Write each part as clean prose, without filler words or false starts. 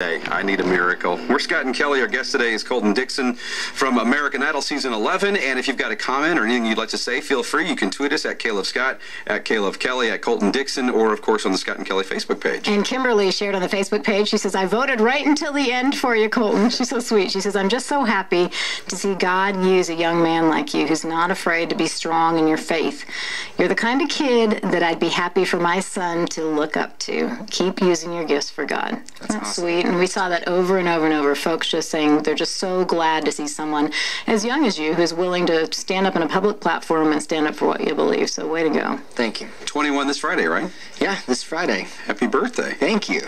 Hey, I need a miracle. We're Scott and Kelly. Our guest today is Colton Dixon from American Idol Season 11. And if you've got a comment or anything you'd like to say, feel free. You can tweet us at KLOVE Scott, at KLOVE Kelly, at Colton Dixon, or, of course, on the Scott and Kelly Facebook page. And Kimberly shared on the Facebook page, she says, I voted right until the end for you, Colton. She's so sweet. She says, I'm just so happy to see God use a young man like you who's not afraid to be strong in your faith. You're the kind of kid that I'd be happy for my son to look up to. Keep using your gifts for God. That's awesome. Sweet. And we saw that over and over and over. Folks just saying they're just so glad to see someone as young as you who's willing to stand up in a public platform and stand up for what you believe. So way to go. Thank you. 21 this Friday, right? Yeah, this Friday. Happy birthday. Thank you.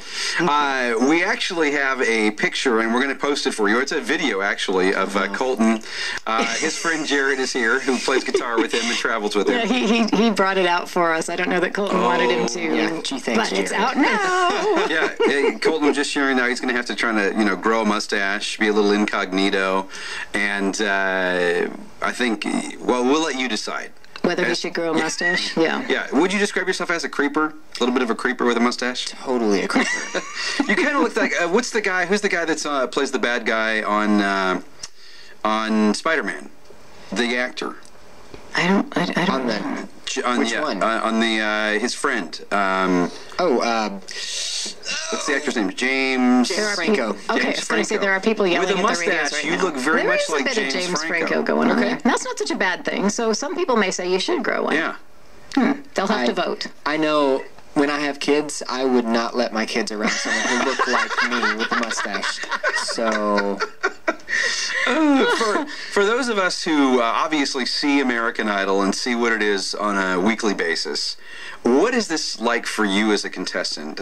We actually have a picture, and we're going to post it for you. It's a video, actually, of Colton. His friend Jared is here, who plays guitar with him and travels with him. Yeah, he brought it out for us. I don't know that Colton wanted him to. Yeah, gee, thanks, but it's Jared. out now. Yeah, Colton was just sharing now he's going to have to try to, grow a mustache, be a little incognito, and I think, well, we'll let you decide. Whether he should grow a mustache? Yeah. Yeah. Would you describe yourself as a creeper? A little bit of a creeper with a mustache? Totally a creeper. You kind of look like, who's the guy that plays the bad guy on Spider-Man? The actor. I don't know. Which one? On his friend. What's the actor's name? James Franco. Okay, I was going to say there are people yelling with a at the radios mustache. right You now. look very much like There is a bit of James Franco going on there. That's not such a bad thing. So some people may say you should grow one. Yeah. They'll have to vote. I know when I have kids, I would not let my kids around someone who looked like me with a mustache. So... For those of us who obviously see American Idol and see what it is on a weekly basis, what is this like for you as a contestant?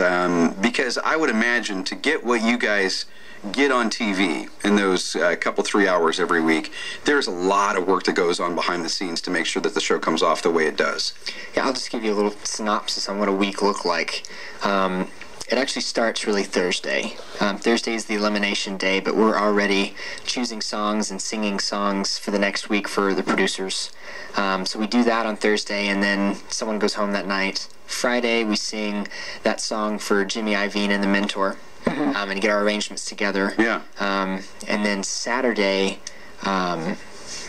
Because I would imagine to get what you guys get on TV in those couple, 3 hours every week, there's a lot of work that goes on behind the scenes to make sure that the show comes off the way it does. Yeah, I'll just give you a little synopsis on what a week looked like. It actually starts really Thursday. Thursday is the elimination day, but we're already choosing songs and singing songs for the next week for the producers. So we do that on Thursday, and then someone goes home that night. Friday, we sing that song for Jimmy Iovine and The Mentor, and get our arrangements together. Yeah. And then Saturday...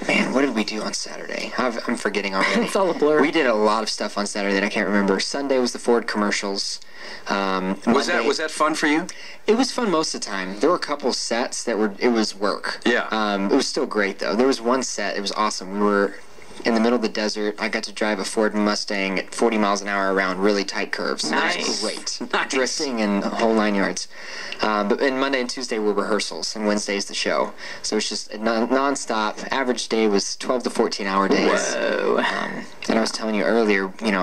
man, what did we do on Saturday? I'm forgetting already. It's all a blur. We did a lot of stuff on Saturday that I can't remember. Sunday was the Ford commercials. Was that fun for you? It was fun most of the time. There were a couple sets that it was work. Yeah. It was still great though. There was one set. It was awesome. We were in the middle of the desert. I got to drive a Ford Mustang at 40 miles an hour around really tight curves. Nice. It was great. Nice. Drifting and the whole 9 yards. But Monday and Tuesday were rehearsals, and Wednesday's the show. So it's just non-stop. Average day was 12 to 14-hour days. Whoa. And I was telling you earlier, in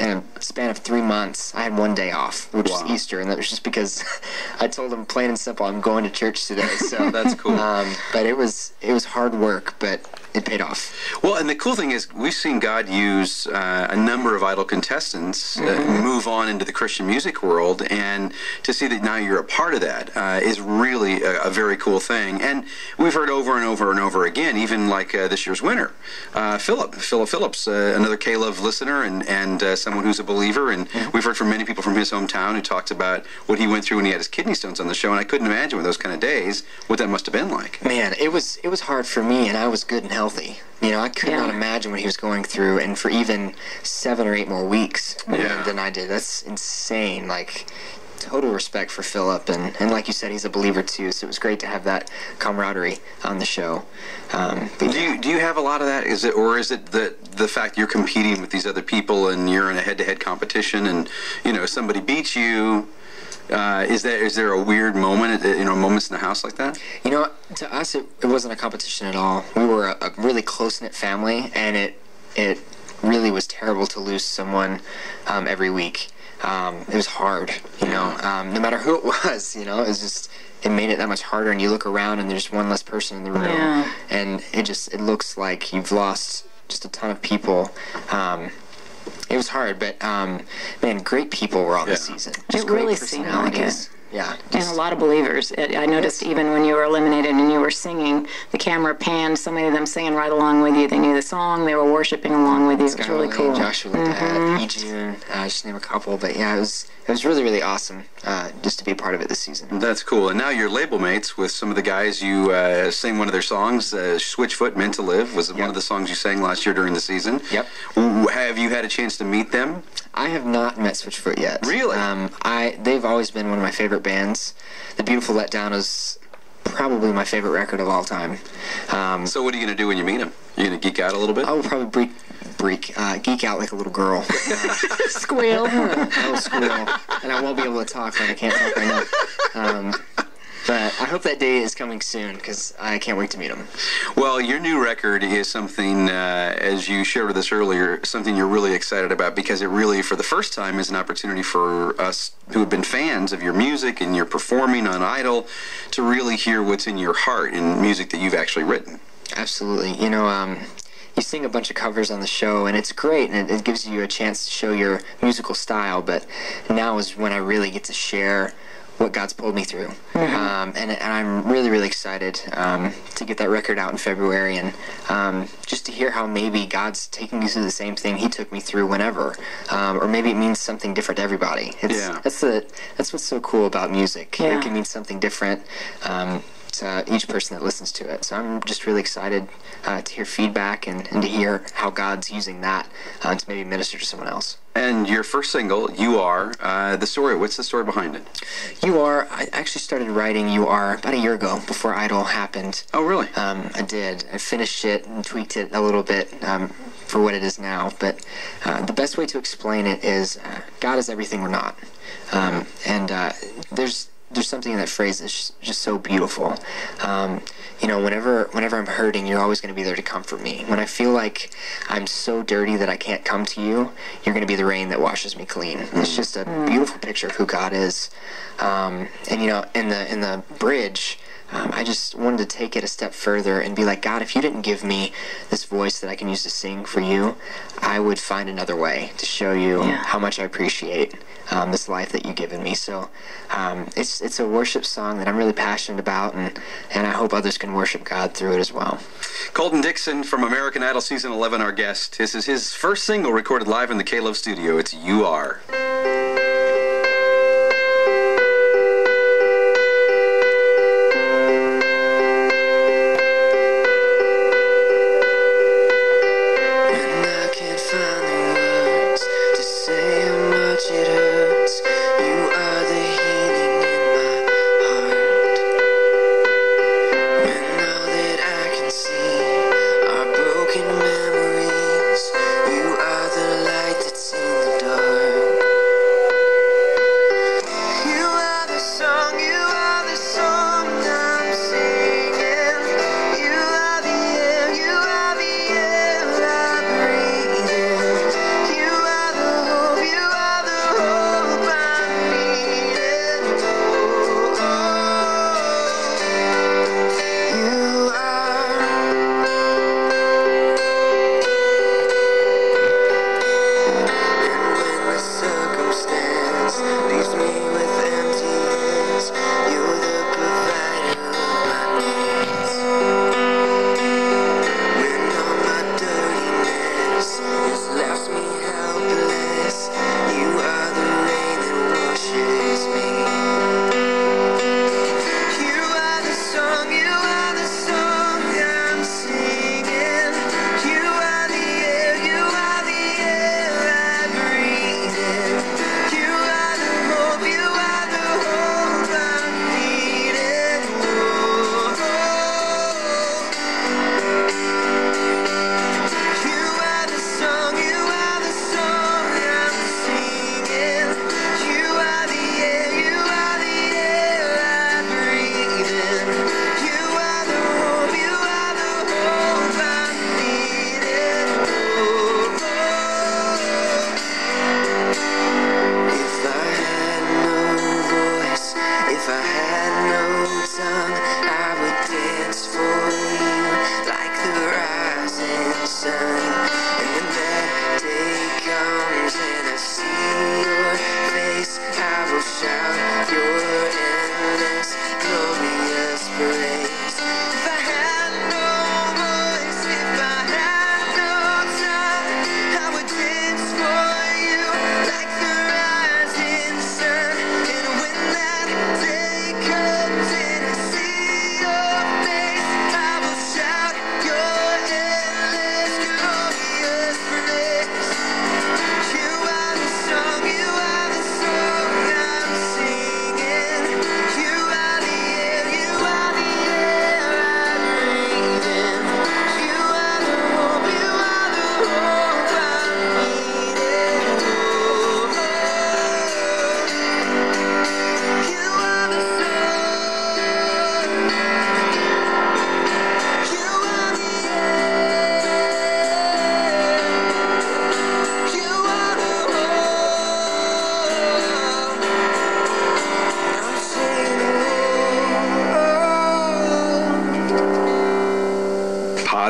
a span of 3 months, I had one day off, which is Easter, and that was just because I told them plain and simple, I'm going to church today. So that's cool. But it was hard work, but it paid off. Well, and the cool thing is we've seen God use a number of Idol contestants move on into the Christian music world, and to see that now you're a part of that is really a very cool thing. And we've heard over and over and over again, even like this year's winner, Philip Phillips, another KLOVE listener and someone who's a believer, and we've heard from many people from his hometown who talked about what he went through when he had his kidney stones on the show, and I couldn't imagine with those kind of days what that must have been like. Man, it was hard for me, and I was good and healthy. I could not imagine what he was going through, and for even 7 or 8 more weeks than I did. That's insane. Like, total respect for Philip, and like you said, he's a believer too, so it was great to have that camaraderie on the show. Do you have a lot of that? Is it the fact you're competing with these other people and you're in a head-to-head competition, and somebody beats you? Is there a weird moment, moments in the house like that? To us, it wasn't a competition at all. We were a really close-knit family, and it really was terrible to lose someone every week. It was hard, no matter who it was, it was just, it made it that much harder, and you look around and there's one less person in the room, and it looks like you've lost just a ton of people. It was hard, but man, great people were on this season. Just It great really seemed like it. Yeah. And a lot of believers. I noticed even when you were eliminated and you were singing, the camera panned, so many of them singing right along with you. They knew the song, they were worshiping along with you. It was really cool. Joshua, E-June, just to name a couple. But yeah, it was really, really awesome just to be a part of it this season. That's cool. And now you're label mates with some of the guys. You sang one of their songs, Switchfoot, Meant to Live, was one of the songs you sang last year during the season. Yep. Have you had a chance to meet them? I have not met Switchfoot yet. Really? They've always been one of my favorite bands. The Beautiful Letdown is probably my favorite record of all time. So what are you going to do when you meet them? You going to geek out a little bit? I will probably geek out like a little girl. Squeal. I will squeal. And I won't be able to talk like I can't talk right now. But I hope that day is coming soon because I can't wait to meet them. Well, your new record is something, as you shared with us earlier, something you're really excited about because it really, for the first time, is an opportunity for us who have been fans of your music and your performing on Idol to really hear what's in your heart in music that you've actually written. Absolutely. You know, you sing a bunch of covers on the show, and it's great, and it gives you a chance to show your musical style, but now is when I really get to share what God's pulled me through. And I'm really, really excited to get that record out in February and just to hear how maybe God's taking me through the same thing He took me through whenever. Or maybe it means something different to everybody. That's what's so cool about music. Yeah. It can mean something different to each person that listens to it. So I'm just really excited to hear feedback and to hear how God's using that to maybe minister to someone else. And your first single, You Are, the story, what's the story behind it? You Are, I actually started writing You Are about a year ago before Idol happened. Oh, really? I did. I finished it and tweaked it a little bit for what it is now. But the best way to explain it is God is everything we're not. There's something in that phrase that's just so beautiful. You know, whenever I'm hurting, you're always going to be there to comfort me. When I feel like I'm so dirty that I can't come to you, you're going to be the rain that washes me clean. It's just a beautiful picture of who God is. And you know, in the bridge, I just wanted to take it a step further and be like, God, if you didn't give me this voice that I can use to sing for you, I would find another way to show you how much I appreciate this life that you've given me. So it's a worship song that I'm really passionate about, and I hope others can worship God through it as well. Colton Dixon from American Idol Season 11, our guest. This is his first single recorded live in the KLOVE studio. It's You Are.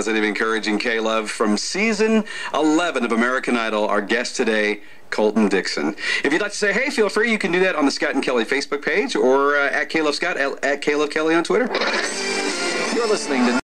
positive, encouraging KLOVE from season 11 of American Idol. Our guest today, Colton Dixon. If you'd like to say hey, feel free. You can do that on the Scott and Kelly Facebook page or at KLOVE Scott, at KLOVE Kelly on Twitter. You're listening to